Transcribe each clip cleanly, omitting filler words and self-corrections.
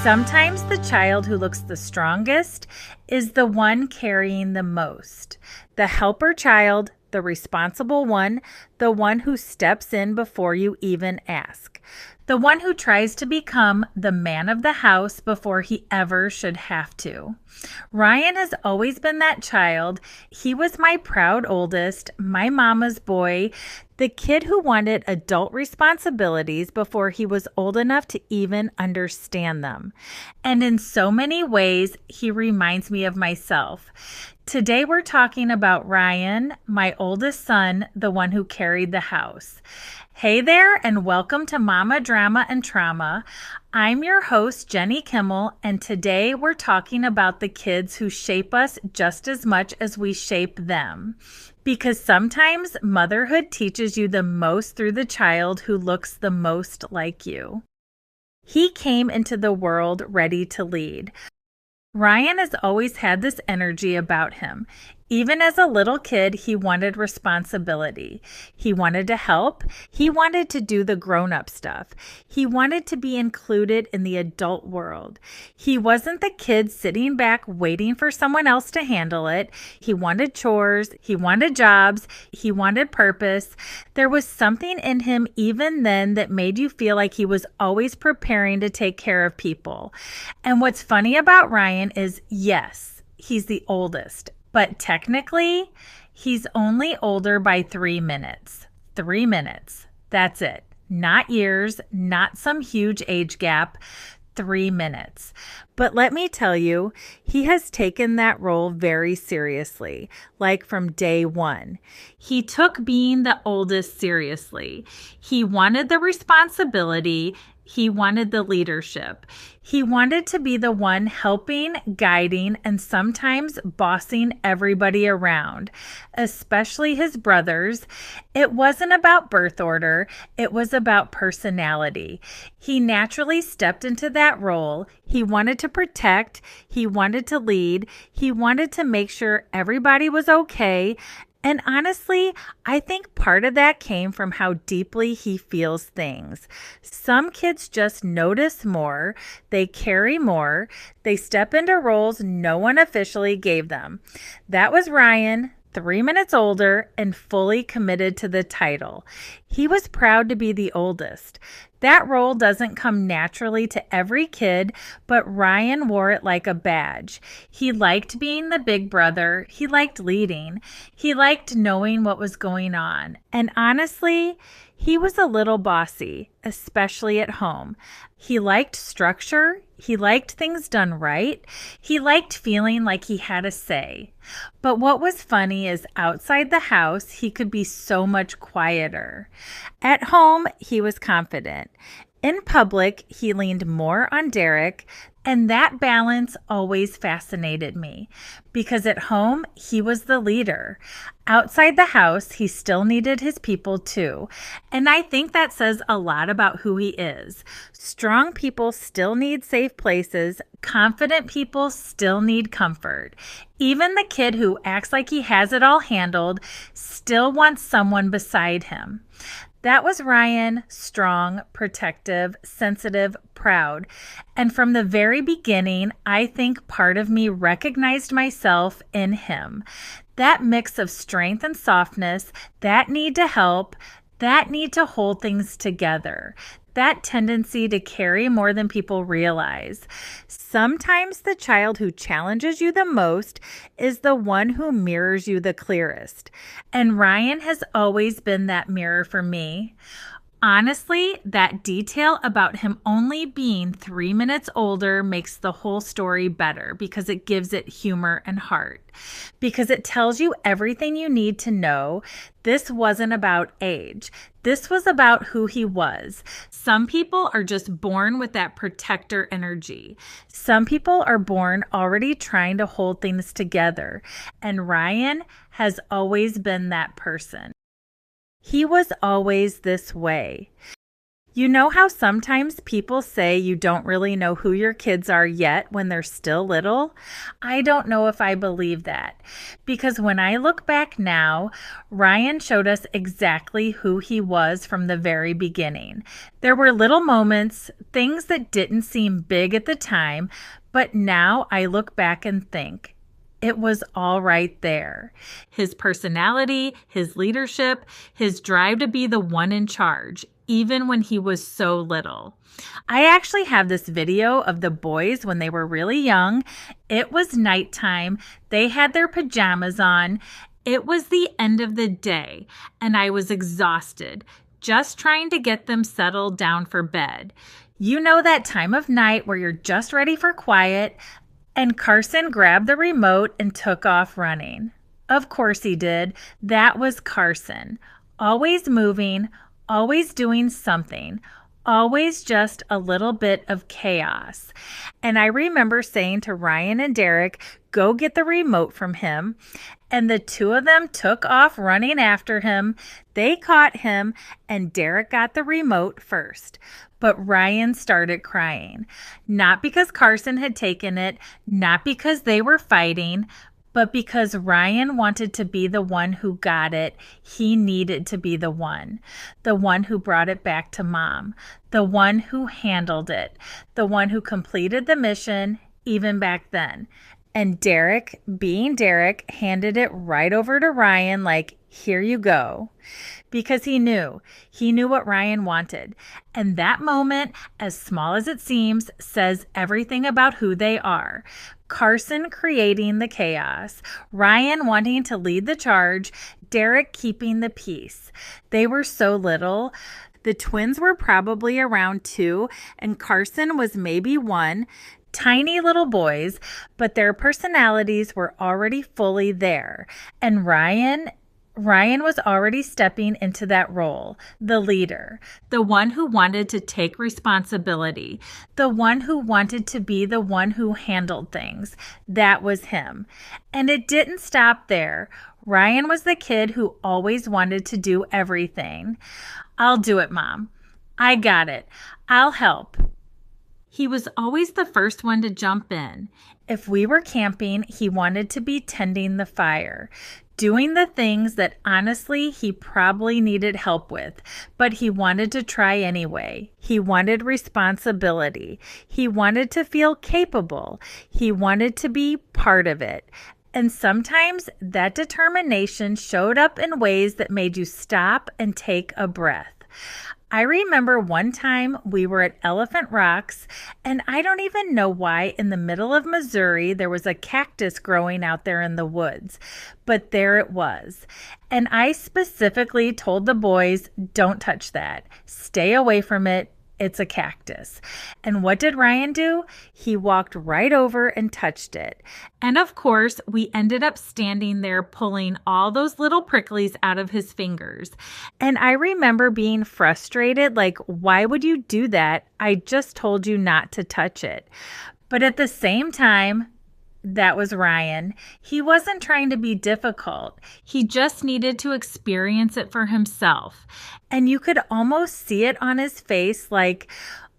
Sometimes the child who looks the strongest is the one carrying the most. The helper child, the responsible one, the one who steps in before you even ask. The one who tries to become the man of the house before he ever should have to. Ryan has always been that child. He was my proud oldest, my mama's boy, the kid who wanted adult responsibilities before he was old enough to even understand them. And in so many ways, he reminds me of myself. Today we're talking about Ryan, my oldest son, the one who carried the house. Hey there, and welcome to Mama Drama and Trauma. I'm your host, Jenny Kimmel, and today we're talking about the kids who shape us just as much as we shape them. Because sometimes motherhood teaches you the most through the child who looks the most like you. He came into the world ready to lead. Ryan has always had this energy about him. Even as a little kid, he wanted responsibility. He wanted to help. He wanted to do the grown-up stuff. He wanted to be included in the adult world. He wasn't the kid sitting back waiting for someone else to handle it. He wanted chores. He wanted jobs. He wanted purpose. There was something in him even then that made you feel like he was always preparing to take care of people. And what's funny about Ryan is, yes, he's the oldest. But technically, he's only older by 3 minutes. 3 minutes. That's it. Not years, not some huge age gap. 3 minutes. But let me tell you, he has taken that role very seriously, like from day one. He took being the oldest seriously. He wanted the responsibility. He wanted the leadership. He wanted to be the one helping, guiding, and sometimes bossing everybody around, especially his brothers. It wasn't about birth order. It was about personality. He naturally stepped into that role. He wanted to protect. He wanted to lead. He wanted to make sure everybody was okay. And honestly, I think part of that came from how deeply he feels things. Some kids just notice more, they carry more, they step into roles no one officially gave them. That was Ryan, 3 minutes older and fully committed to the title. He was proud to be the oldest. That role doesn't come naturally to every kid, but Ryan wore it like a badge. He liked being the big brother. He liked leading. He liked knowing what was going on. And honestly, he was a little bossy, especially at home. He liked structure. He liked things done right. He liked feeling like he had a say. But what was funny is outside the house, he could be so much quieter. At home, he was confident. In public, he leaned more on Derek, and that balance always fascinated me because at home, he was the leader. Outside the house, he still needed his people too. And I think that says a lot about who he is. Strong people still need safe places. Confident people still need comfort. Even the kid who acts like he has it all handled still wants someone beside him. That was Ryan, strong, protective, sensitive, proud. And from the very beginning, I think part of me recognized myself in him. That mix of strength and softness, that need to help, that need to hold things together. That tendency to carry more than people realize. Sometimes the child who challenges you the most is the one who mirrors you the clearest. And Ryan has always been that mirror for me. Honestly, that detail about him only being 3 minutes older makes the whole story better because it gives it humor and heart. Because it tells you everything you need to know. This wasn't about age. This was about who he was. Some people are just born with that protector energy. Some people are born already trying to hold things together. And Ryan has always been that person. He was always this way. You know how sometimes people say you don't really know who your kids are yet when they're still little? I don't know if I believe that, because when I look back now, Ryan showed us exactly who he was from the very beginning. There were little moments, things that didn't seem big at the time, but now I look back and think, it was all right there. His personality, his leadership, his drive to be the one in charge, even when he was so little. I actually have this video of the boys when they were really young. It was nighttime. They had their pajamas on. It was the end of the day, and I was exhausted, just trying to get them settled down for bed. You know that time of night where you're just ready for quiet, and Carson grabbed the remote and took off running. Of course he did. That was Carson. Always moving, always doing something, always just a little bit of chaos. And I remember saying to Ryan and Derek, go get the remote from him. And the two of them took off running after him. They caught him, and Derek got the remote first. But Ryan started crying. Not because Carson had taken it, not because they were fighting, but because Ryan wanted to be the one who got it. He needed to be the one who brought it back to Mom, the one who handled it, the one who completed the mission even back then. And Derek, being Derek, handed it right over to Ryan like, here you go. Because he knew what Ryan wanted. And that moment, as small as it seems, says everything about who they are. Carson creating the chaos, Ryan wanting to lead the charge, Derek keeping the peace. They were so little. The twins were probably around 2, and Carson was maybe 1. Tiny little boys, but their personalities were already fully there. And Ryan was already stepping into that role, the leader, the one who wanted to take responsibility, the one who wanted to be the one who handled things. That was him. And it didn't stop there. Ryan was the kid who always wanted to do everything. I'll do it, Mom. I got it. I'll help. He was always the first one to jump in. If we were camping, he wanted to be tending the fire, doing the things that honestly he probably needed help with, but he wanted to try anyway. He wanted responsibility. He wanted to feel capable. He wanted to be part of it. And sometimes that determination showed up in ways that made you stop and take a breath. I remember one time we were at Elephant Rocks, and I don't even know why in the middle of Missouri there was a cactus growing out there in the woods, but there it was. And I specifically told the boys, don't touch that. Stay away from it. It's a cactus. And what did Ryan do? He walked right over and touched it. And of course, we ended up standing there pulling all those little pricklies out of his fingers. And I remember being frustrated, like, why would you do that? I just told you not to touch it. But at the same time, that was Ryan. He wasn't trying to be difficult. He just needed to experience it for himself. And you could almost see it on his face like,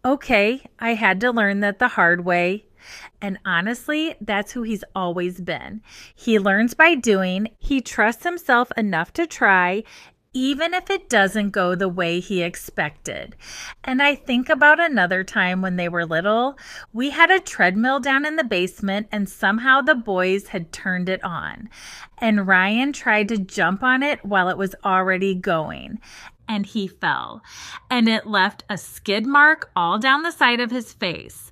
okay, I had to learn that the hard way. And honestly, that's who he's always been. He learns by doing. He trusts himself enough to try, even if it doesn't go the way he expected. And I think about another time when they were little. We had a treadmill down in the basement, and somehow the boys had turned it on. And Ryan tried to jump on it while it was already going. And he fell. And it left a skid mark all down the side of his face.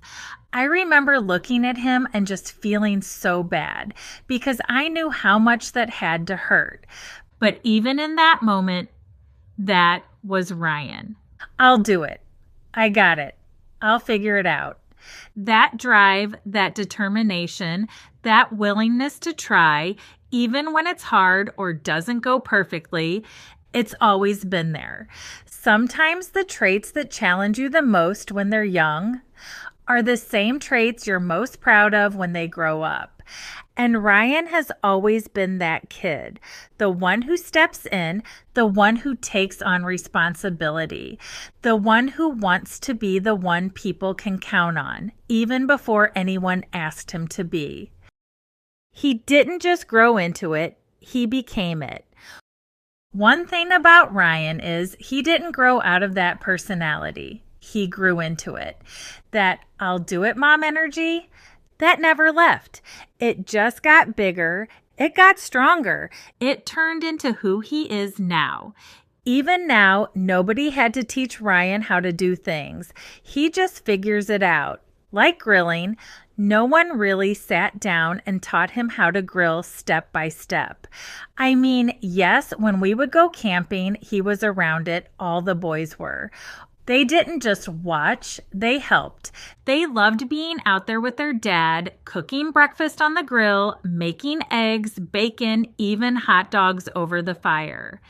I remember looking at him and just feeling so bad because I knew how much that had to hurt. But even in that moment, that was Ryan. I'll do it. I got it. I'll figure it out. That drive, that determination, that willingness to try, even when it's hard or doesn't go perfectly, it's always been there. Sometimes the traits that challenge you the most when they're young are the same traits you're most proud of when they grow up. And Ryan has always been that kid, the one who steps in, the one who takes on responsibility, the one who wants to be the one people can count on, even before anyone asked him to be. He didn't just grow into it, he became it. One thing about Ryan is he didn't grow out of that personality. He grew into it. That "I'll do it, Mom" energy, that never left. It just got bigger. It got stronger. It turned into who he is now. Even now, nobody had to teach Ryan how to do things. He just figures it out. Like grilling, no one really sat down and taught him how to grill step by step. I mean, yes, when we would go camping, he was around it. All the boys were. They didn't just watch, they helped. They loved being out there with their dad, cooking breakfast on the grill, making eggs, bacon, even hot dogs over the fire.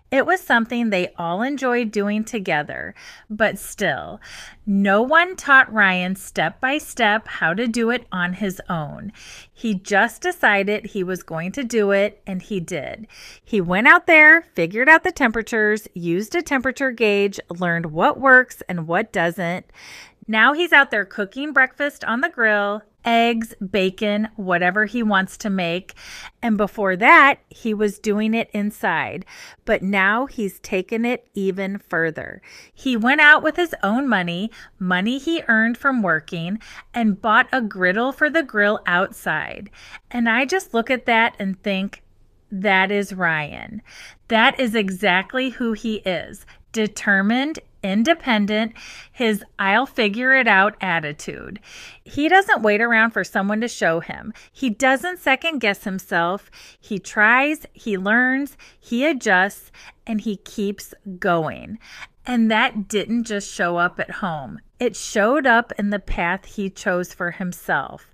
It was something they all enjoyed doing together, but still, no one taught Ryan step by step how to do it on his own. He just decided he was going to do it, and he did. He went out there, figured out the temperatures, used a temperature gauge, learned what works and what doesn't. Now he's out there cooking breakfast on the grill, eggs, bacon, whatever he wants to make. And before that, he was doing it inside. But now he's taken it even further. He went out with his own money he earned from working, and bought a griddle for the grill outside. And I just look at that and think, that is Ryan. That is exactly who he is. Determined, independent, his "I'll figure it out" attitude. He doesn't wait around for someone to show him. He doesn't second guess himself. He tries, he learns, he adjusts, and he keeps going. And that didn't just show up at home. It showed up in the path he chose for himself.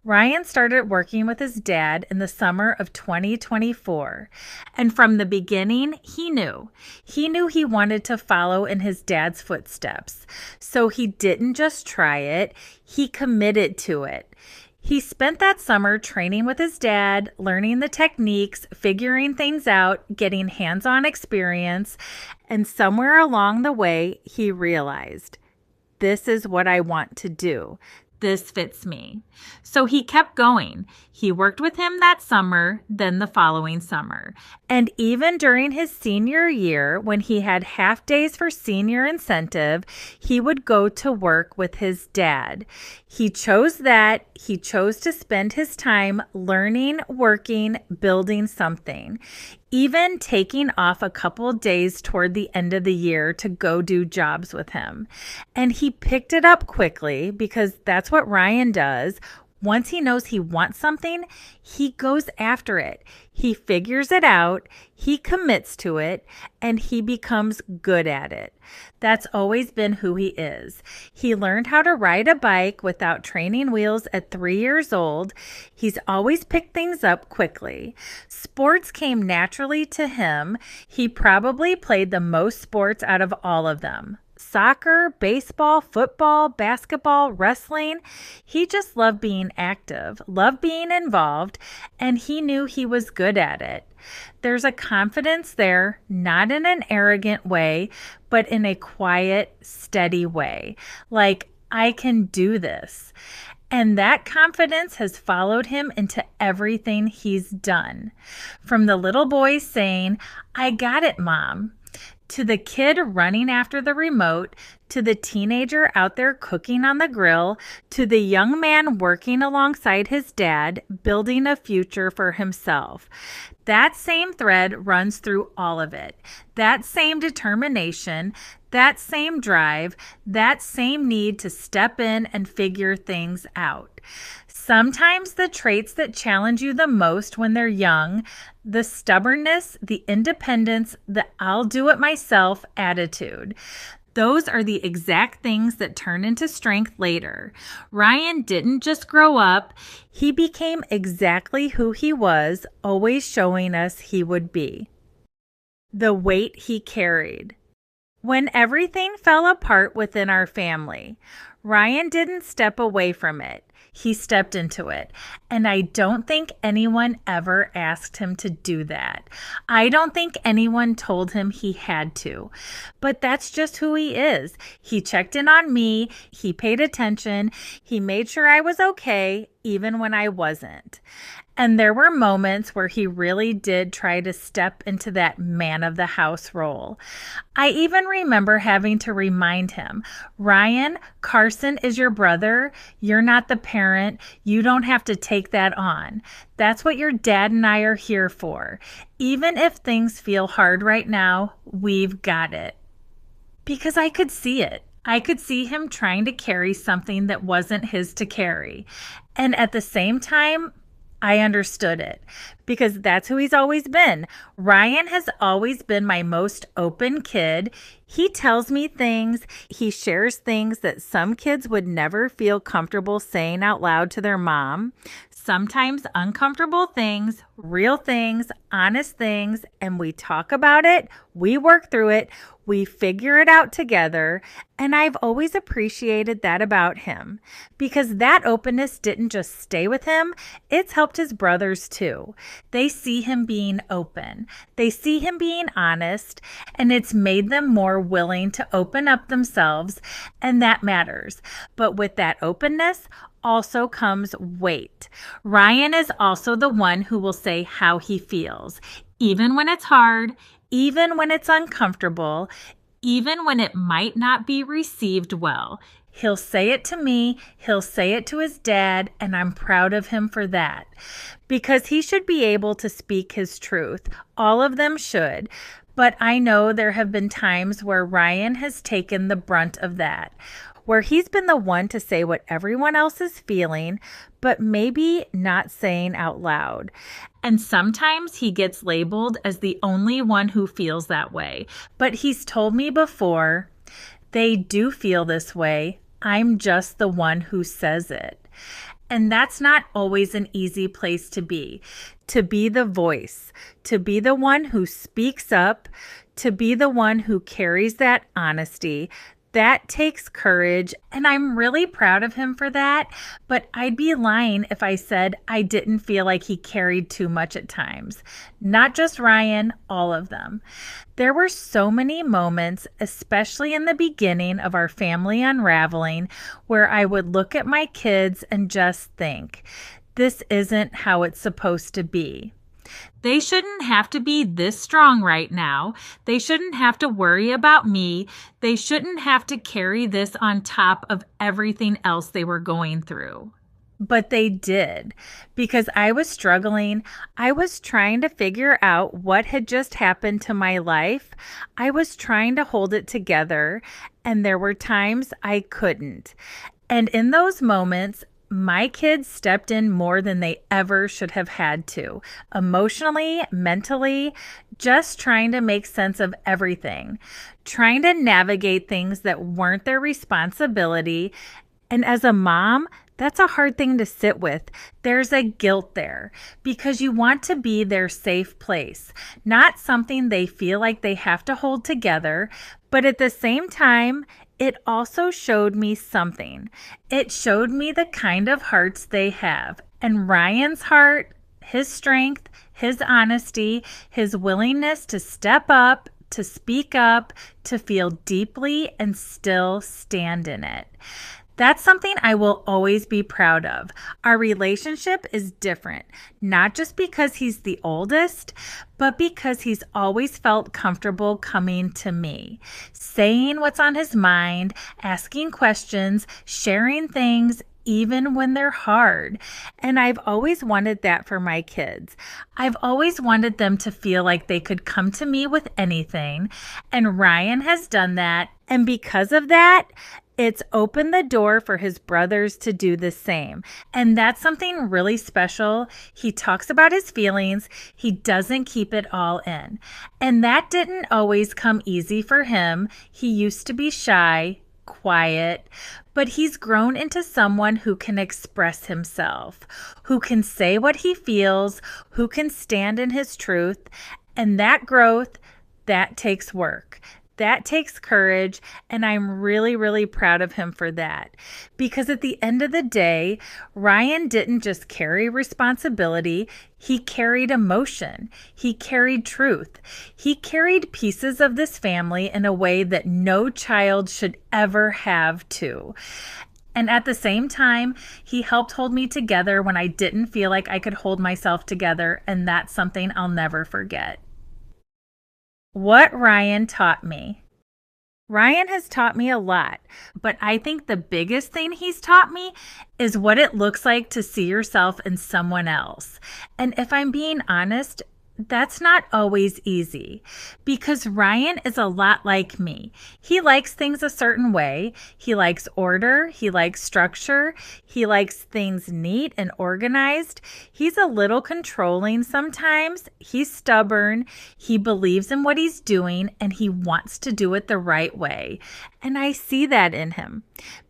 Ryan started working with his dad in the summer of 2024. And from the beginning, he knew he wanted to follow in his dad's footsteps. So he didn't just try it, he committed to it. He spent that summer training with his dad, learning the techniques, figuring things out, getting hands-on experience, and somewhere along the way, he realized, this is what I want to do. This fits me. So he kept going. He worked with him that summer, then the following summer. And even during his senior year, when he had half days for senior incentive, he would go to work with his dad. He chose that. He chose to spend his time learning, working, building something. Even taking off a couple days toward the end of the year to go do jobs with him. And he picked it up quickly because that's what Ryan does. Once he knows he wants something, he goes after it. He figures it out, he commits to it, and he becomes good at it. That's always been who he is. He learned how to ride a bike without training wheels at 3 years old. He's always picked things up quickly. Sports came naturally to him. He probably played the most sports out of all of them. Soccer, baseball, football, basketball, wrestling. He just loved being active, loved being involved, and he knew he was good at it. There's a confidence there, not in an arrogant way, but in a quiet, steady way. Like, I can do this. And that confidence has followed him into everything he's done. From the little boy saying, "I got it, Mom," to the kid running after the remote, to the teenager out there cooking on the grill, to the young man working alongside his dad, building a future for himself. That same thread runs through all of it. That same determination, that same drive, that same need to step in and figure things out. Sometimes the traits that challenge you the most when they're young, the stubbornness, the independence, the "I'll do it myself" attitude, those are the exact things that turn into strength later. Ryan didn't just grow up, he became exactly who he was, always showing us he would be. The weight he carried. When everything fell apart within our family, Ryan didn't step away from it. He stepped into it. And I don't think anyone ever asked him to do that. I don't think anyone told him he had to. But that's just who he is. He checked in on me. He paid attention. He made sure I was okay, even when I wasn't. And there were moments where he really did try to step into that man of the house role. I even remember having to remind him, Ryan, Carson is your brother. You're not the parent. You don't have to take that on. That's what your dad and I are here for. Even if things feel hard right now, we've got it. Because I could see it. I could see him trying to carry something that wasn't his to carry. And at the same time, I understood it because that's who he's always been. Ryan has always been my most open kid. He tells me things. He shares things that some kids would never feel comfortable saying out loud to their mom. Sometimes uncomfortable things, real things, honest things, and we talk about it. We work through it. We figure it out together. And I've always appreciated that about him because that openness didn't just stay with him. It's helped his brothers too. They see him being open. They see him being honest, and it's made them more willing to open up themselves, and that matters. But with that openness also comes weight. Ryan is also the one who will say how he feels, even when it's hard, even when it's uncomfortable, even when it might not be received well. He'll say it to me, he'll say it to his dad, and I'm proud of him for that. Because he should be able to speak his truth. All of them should. But I know there have been times where Ryan has taken the brunt of that, where he's been the one to say what everyone else is feeling, but maybe not saying out loud. And sometimes he gets labeled as the only one who feels that way. But he's told me before, they do feel this way. I'm just the one who says it. And that's not always an easy place to be the voice, to be the one who speaks up, to be the one who carries that honesty. That takes courage, and I'm really proud of him for that, but I'd be lying if I said I didn't feel like he carried too much at times. Not just Ryan, all of them. There were so many moments, especially in the beginning of our family unraveling, where I would look at my kids and just think, this isn't how it's supposed to be. They shouldn't have to be this strong right now. They shouldn't have to worry about me. They shouldn't have to carry this on top of everything else they were going through. But they did, because I was struggling. I was trying to figure out what had just happened to my life. I was trying to hold it together, and there were times I couldn't. And in those moments, my kids stepped in more than they ever should have had to, emotionally, mentally, just trying to make sense of everything, trying to navigate things that weren't their responsibility. And as a mom, that's a hard thing to sit with. There's a guilt there because you want to be their safe place, not something they feel like they have to hold together. But at the same time, it also showed me something. It showed me the kind of hearts they have. And Ryan's heart, his strength, his honesty, his willingness to step up, to speak up, to feel deeply and still stand in it. That's something I will always be proud of. Our relationship is different, not just because he's the oldest, but because he's always felt comfortable coming to me, saying what's on his mind, asking questions, sharing things, even when they're hard. And I've always wanted that for my kids. I've always wanted them to feel like they could come to me with anything. And Ryan has done that. And because of that, it's opened the door for his brothers to do the same. And that's something really special. He talks about his feelings. He doesn't keep it all in. And that didn't always come easy for him. He used to be shy, quiet, but he's grown into someone who can express himself, who can say what he feels, who can stand in his truth. And that growth, that takes work. That takes courage, and I'm really, really proud of him for that. Because at the end of the day, Ryan didn't just carry responsibility, he carried emotion. He carried truth. He carried pieces of this family in a way that no child should ever have to. And at the same time, he helped hold me together when I didn't feel like I could hold myself together, and that's something I'll never forget. What Ryan taught me. Ryan has taught me a lot, but I think the biggest thing he's taught me is what it looks like to see yourself in someone else. And if I'm being honest, that's not always easy because Ryan is a lot like me. He likes things a certain way. He likes order. He likes structure. He likes things neat and organized. He's a little controlling sometimes. He's stubborn. He believes in what he's doing and he wants to do it the right way. And I see that in him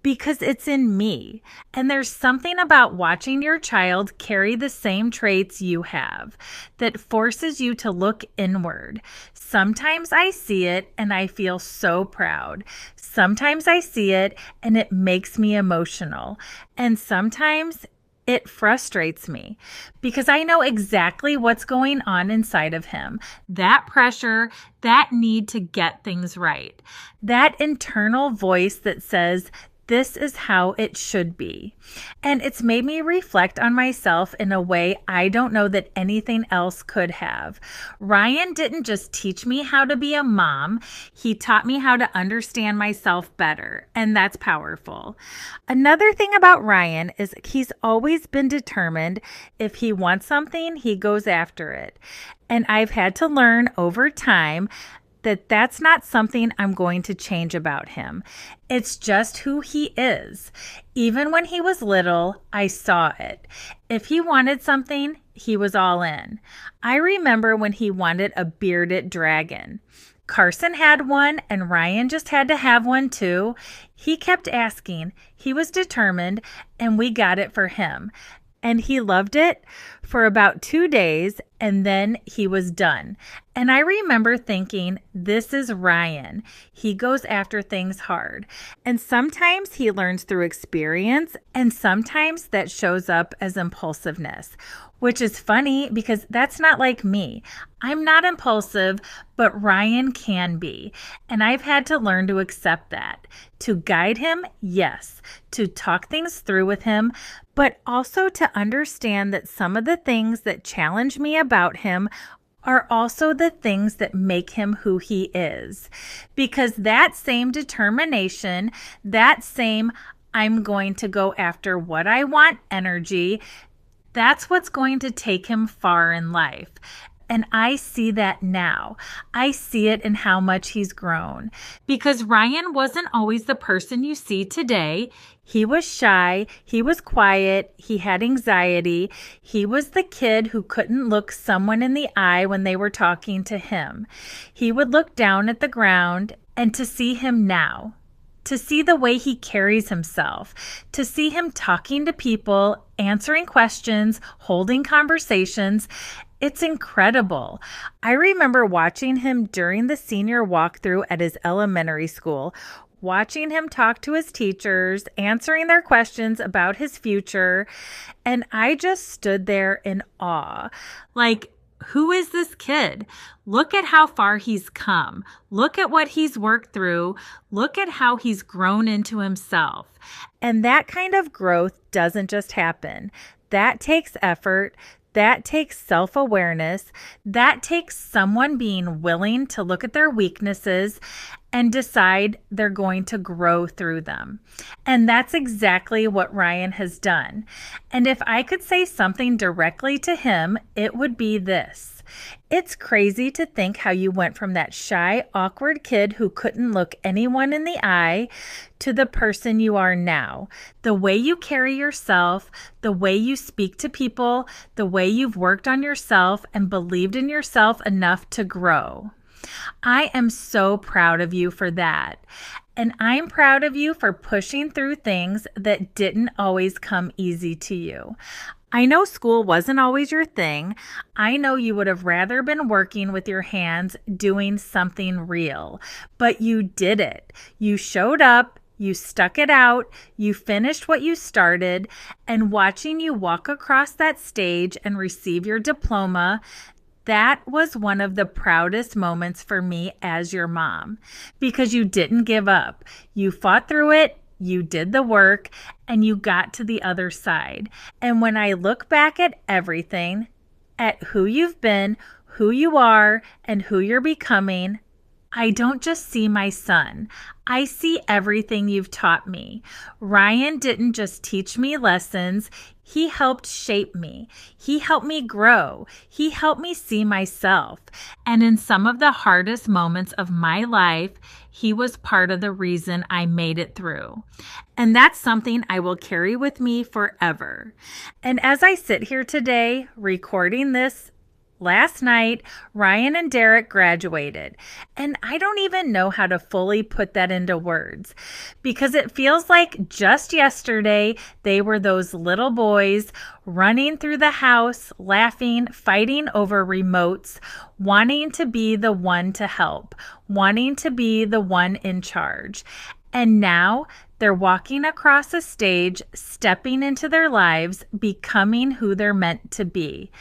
because it's in me. And there's something about watching your child carry the same traits you have that forces you to look inward. Sometimes I see it and I feel so proud. Sometimes I see it and it makes me emotional. And sometimes it frustrates me because I know exactly what's going on inside of him. That pressure, that need to get things right, that internal voice that says, this is how it should be. And it's made me reflect on myself in a way I don't know that anything else could have. Ryan didn't just teach me how to be a mom, he taught me how to understand myself better, and that's powerful. Another thing about Ryan is he's always been determined. If he wants something, he goes after it. And I've had to learn over time that that's not something I'm going to change about him. It's just who he is. Even when he was little, I saw it. If he wanted something, he was all in. I remember when he wanted a bearded dragon. Carson had one and Ryan just had to have one too. He kept asking. He was determined and we got it for him. And he loved it for about 2 days and then he was done. And I remember thinking, this is Ryan. He goes after things hard. And sometimes he learns through experience and sometimes that shows up as impulsiveness, which is funny because that's not like me. I'm not impulsive, but Ryan can be. And I've had to learn to accept that. To guide him, yes. To talk things through with him, but also to understand that some of the things that challenge me about him are also the things that make him who he is. Because that same determination, that same I'm going to go after what I want energy, that's what's going to take him far in life. And I see that now. I see it in how much he's grown. Because Ryan wasn't always the person you see today. He was shy. He was quiet. He had anxiety. He was the kid who couldn't look someone in the eye when they were talking to him. He would look down at the ground, and to see him now, to see the way he carries himself, to see him talking to people, answering questions, holding conversations, it's incredible. I remember watching him during the senior walkthrough at his elementary school, watching him talk to his teachers, answering their questions about his future, and I just stood there in awe. Like, who is this kid? Look at how far he's come. Look at what he's worked through. Look at how he's grown into himself. And that kind of growth doesn't just happen. That takes effort. That takes self-awareness. That takes someone being willing to look at their weaknesses and decide they're going to grow through them. And that's exactly what Ryan has done. And if I could say something directly to him, it would be this. It's crazy to think how you went from that shy, awkward kid who couldn't look anyone in the eye to the person you are now. The way you carry yourself, the way you speak to people, the way you've worked on yourself and believed in yourself enough to grow. I am so proud of you for that. And I'm proud of you for pushing through things that didn't always come easy to you. I know school wasn't always your thing. I know you would have rather been working with your hands doing something real, but you did it. You showed up, you stuck it out, you finished what you started, and watching you walk across that stage and receive your diploma, that was one of the proudest moments for me as your mom because you didn't give up. You fought through it. You did the work and you got to the other side. And when I look back at everything, at who you've been, who you are, and who you're becoming, I don't just see my son. I see everything you've taught me. Ryan didn't just teach me lessons. He helped shape me. He helped me grow. He helped me see myself. And in some of the hardest moments of my life, he was part of the reason I made it through. And that's something I will carry with me forever. And as I sit here today recording this, last night, Ryan and Derek graduated, and I don't even know how to fully put that into words because it feels like just yesterday they were those little boys running through the house, laughing, fighting over remotes, wanting to be the one to help, wanting to be the one in charge. And now they're walking across a stage, stepping into their lives, becoming who they're meant to be.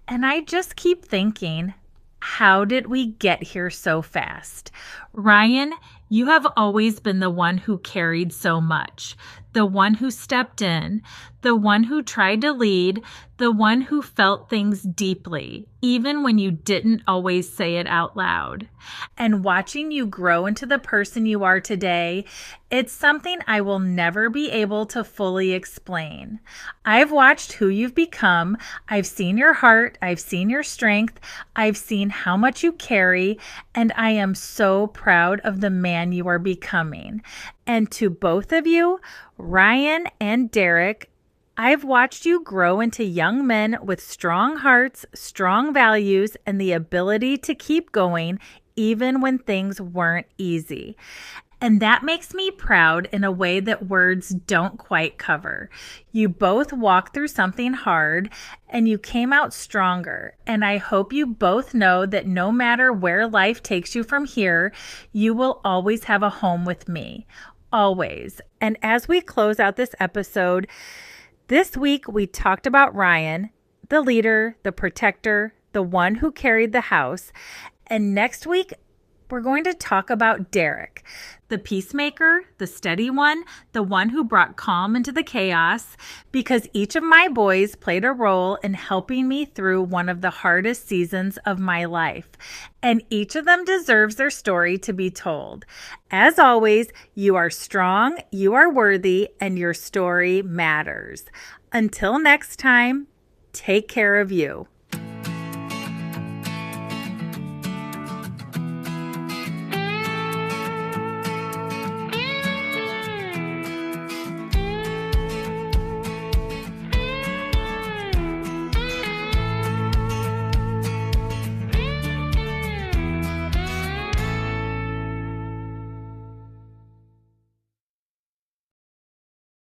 And I just keep thinking, how did we get here so fast? Ryan, you have always been the one who carried so much, the one who stepped in, the one who tried to lead, the one who felt things deeply, even when you didn't always say it out loud. And watching you grow into the person you are today, it's something I will never be able to fully explain. I've watched who you've become. I've seen your heart. I've seen your strength. I've seen how much you carry. And I am so proud of the man you are becoming. And to both of you, Ryan and Derek, I've watched you grow into young men with strong hearts, strong values, and the ability to keep going even when things weren't easy. And that makes me proud in a way that words don't quite cover. You both walked through something hard and you came out stronger. And I hope you both know that no matter where life takes you from here, you will always have a home with me. Always. And as we close out this episode, this week we talked about Ryan, the leader, the protector, the one who carried the house. And next week, we're going to talk about Derek, the peacemaker, the steady one, the one who brought calm into the chaos, because each of my boys played a role in helping me through one of the hardest seasons of my life. And each of them deserves their story to be told. As always, you are strong, you are worthy, and your story matters. Until next time, take care of you.